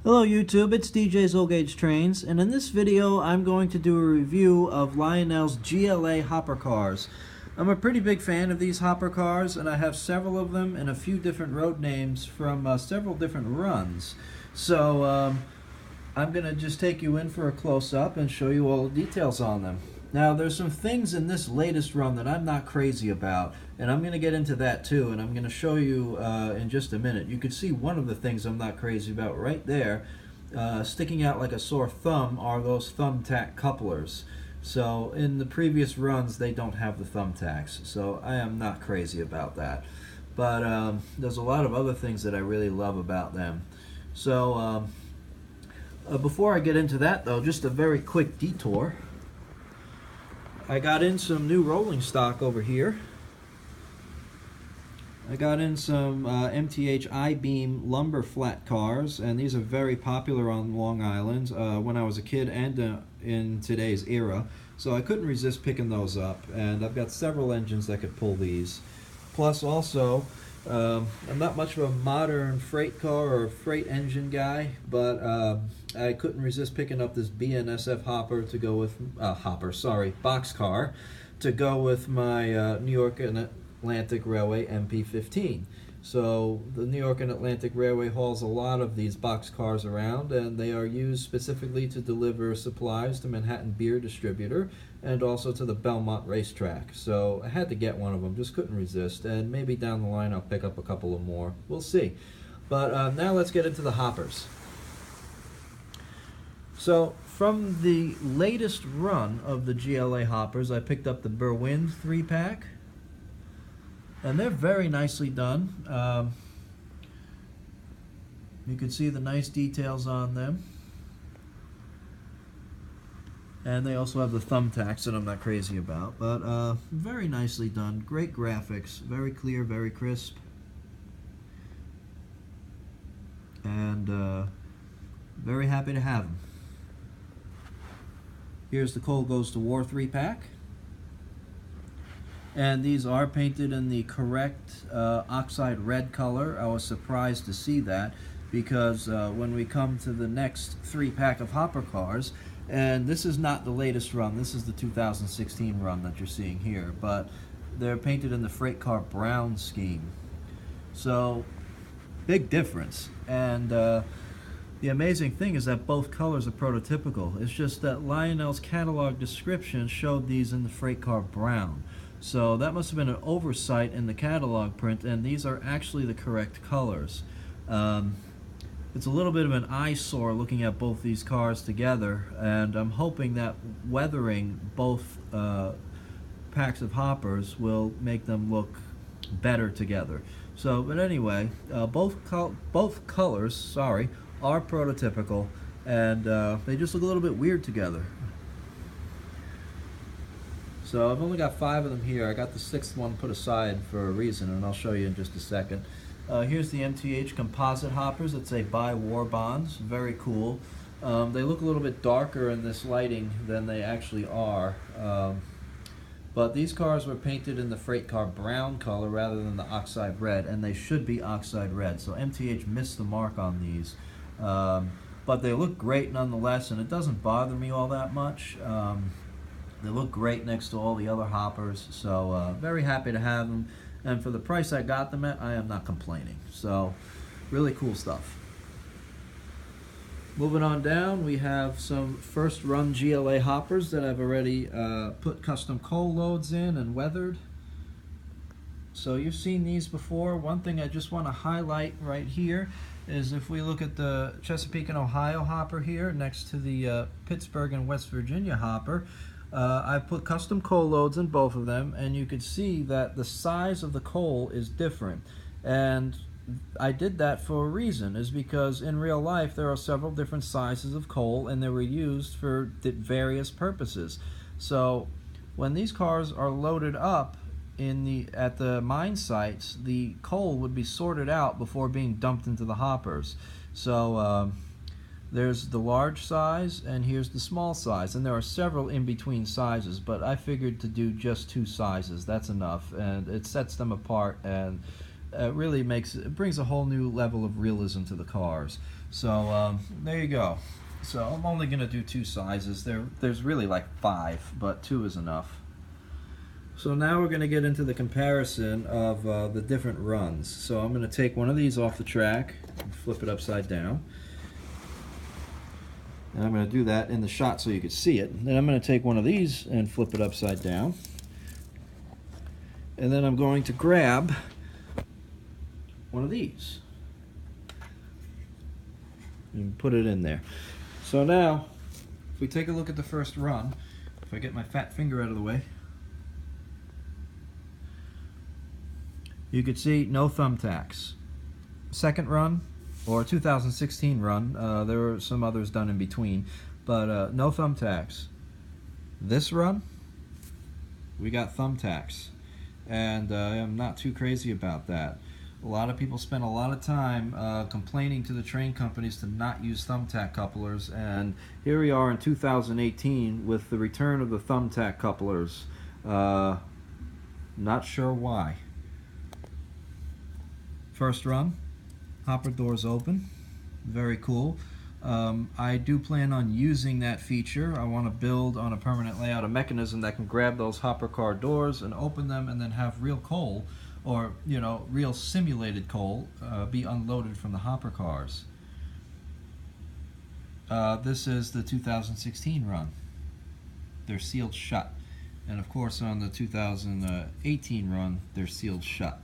Hello YouTube, it's DJ's Old Gauge Trains, and in this video I'm going to do a review of Lionels GLa hopper cars. I'm a pretty big fan of these hopper cars, and I have several of them and a few different road names from several different runs. So I'm going to just take you in for a close-up and show you all the details on them. Now, there's some things in this latest run that I'm not crazy about, and I'm going to get into that too, and I'm going to show you in just a minute. You can see one of the things I'm not crazy about right there. Sticking out like a sore thumb are those thumbtack couplers. So in the previous runs, they don't have the thumbtacks, so I am not crazy about that. But there's a lot of other things that I really love about them. So before I get into that, though, just a very quick detour. I got in some new rolling stock over here. I got in some MTH I-beam lumber flat cars, and these are very popular on Long Island when I was a kid and in today's era. So I couldn't resist picking those up, and I've got several engines that could pull these. Plus also, I'm not much of a modern freight car or freight engine guy, but I couldn't resist picking up this BNSF hopper to go with boxcar to go with my New York and Atlantic Railway MP15. So the New York and Atlantic Railway hauls a lot of these boxcars around, and they are used specifically to deliver supplies to Manhattan Beer Distributor and also to the Belmont Racetrack. So I had to get one of them, just couldn't resist, and maybe down the line I'll pick up a couple of more. We'll see. But now let's get into the hoppers. So from the latest run of the GLa hoppers, I picked up the Berwyn 3-pack. And they're very nicely done. You can see the nice details on them. And they also have the thumbtacks that I'm not crazy about. But very nicely done. Great graphics. Very clear, very crisp. And very happy to have them. Here's the Coal Goes to War 3-pack. And these are painted in the correct oxide red color. I was surprised to see that because when we come to the next 3-pack of hopper cars, and this is not the latest run, this is the 2016 run that you're seeing here, but they're painted in the freight car brown scheme. So, big difference. And the amazing thing is that both colors are prototypical. It's just that Lionel's catalog description showed these in the freight car brown. So that must have been an oversight in the catalog print, and these are actually the correct colors. It's a little bit of an eyesore looking at both these cars together, and I'm hoping that weathering both packs of hoppers will make them look better together. So, but anyway, both colors, are prototypical, and they just look a little bit weird together. So I've only got 5 of them here. I got the 6th one put aside for a reason, and I'll show you in just a second. Here's the MTH composite hoppers that say "Buy War Bonds." Very cool. They look a little bit darker in this lighting than they actually are. But these cars were painted in the freight car brown color rather than the oxide red, and they should be oxide red. So MTH missed the mark on these. But they look great nonetheless, and it doesn't bother me all that much. They look great next to all the other hoppers, so very happy to have them. And for the price I got them at, I am not complaining. So, really cool stuff. Moving on down, we have some first run GLa hoppers that I've already put custom coal loads in and weathered. So you've seen these before. One thing I just want to highlight right here is if we look at the Chesapeake and Ohio hopper here next to the Pittsburgh and West Virginia hopper, I've put custom coal loads in both of them, and you can see that the size of the coal is different. And I did that for a reason, is because in real life there are several different sizes of coal, and they were used for various purposes. So when these cars are loaded up at the mine sites, the coal would be sorted out before being dumped into the hoppers. So there's the large size, and here's the small size, and there are several in between sizes, but I figured to do just 2 sizes. That's enough, and it sets them apart, and really brings a whole new level of realism to the cars. So there you go. So I'm only going to do 2 sizes. There's really like 5, but 2 is enough. So now we're going to get into the comparison of the different runs. So I'm going to take one of these off the track and flip it upside down. And I'm going to do that in the shot so you can see it. Then I'm going to take one of these and flip it upside down. And then I'm going to grab one of these and put it in there. So now, if we take a look at the first run, if I get my fat finger out of the way, you can see no thumbtacks. Second run, or 2016 run, there were some others done in between, but no thumbtacks. This run, we got thumbtacks, and I'm not too crazy about that. A lot of people spend a lot of time complaining to the train companies to not use thumbtack couplers, and here we are in 2018 with the return of the thumbtack couplers. Not sure why. First run, hopper doors open, very cool. I do plan on using that feature. I want to build on a permanent layout a mechanism that can grab those hopper car doors and open them and then have real coal, or real simulated coal, be unloaded from the hopper cars. This is the 2016 run. They're sealed shut, and of course on the 2018 run they're sealed shut.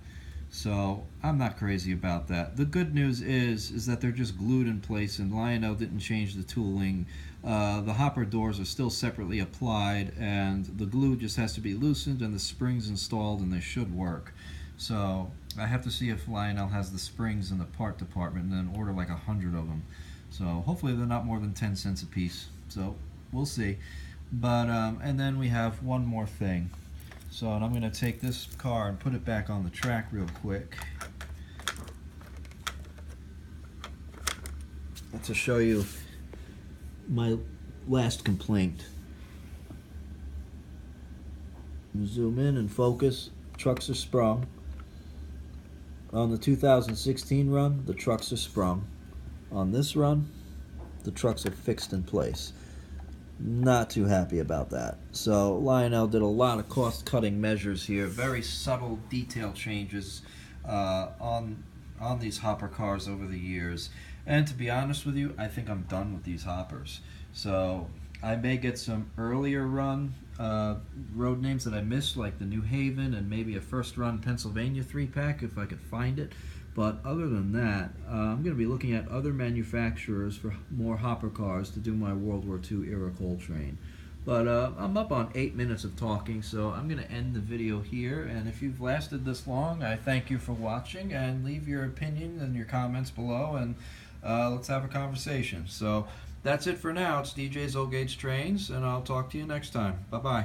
So I'm not crazy about that. The good news is that they're just glued in place, and Lionel didn't change the tooling. The hopper doors are still separately applied, and the glue just has to be loosened and the springs installed, and they should work. So I have to see if Lionel has the springs in the part department and then order like 100 of them. So hopefully they're not more than 10 cents a piece. So we'll see. But and then we have one more thing. So I'm going to take this car and put it back on the track real quick to show you my last complaint. Zoom in and focus. Trucks are sprung. On the 2016 run, the trucks are sprung. On this run, the trucks are fixed in place. Not too happy about that. So Lionel did a lot of cost-cutting measures here, very subtle detail changes on these hopper cars over the years. And to be honest with you, I think I'm done with these hoppers. So I may get some earlier run road names that I missed, like the New Haven and maybe a first run Pennsylvania 3-pack if I could find it. But other than that, I'm going to be looking at other manufacturers for more hopper cars to do my World War II era coal train. But I'm up on 8 minutes of talking, so I'm going to end the video here. And if you've lasted this long, I thank you for watching, and leave your opinion and your comments below, and let's have a conversation. So that's it for now. It's DJ's Old Gauge Trains, and I'll talk to you next time. Bye-bye.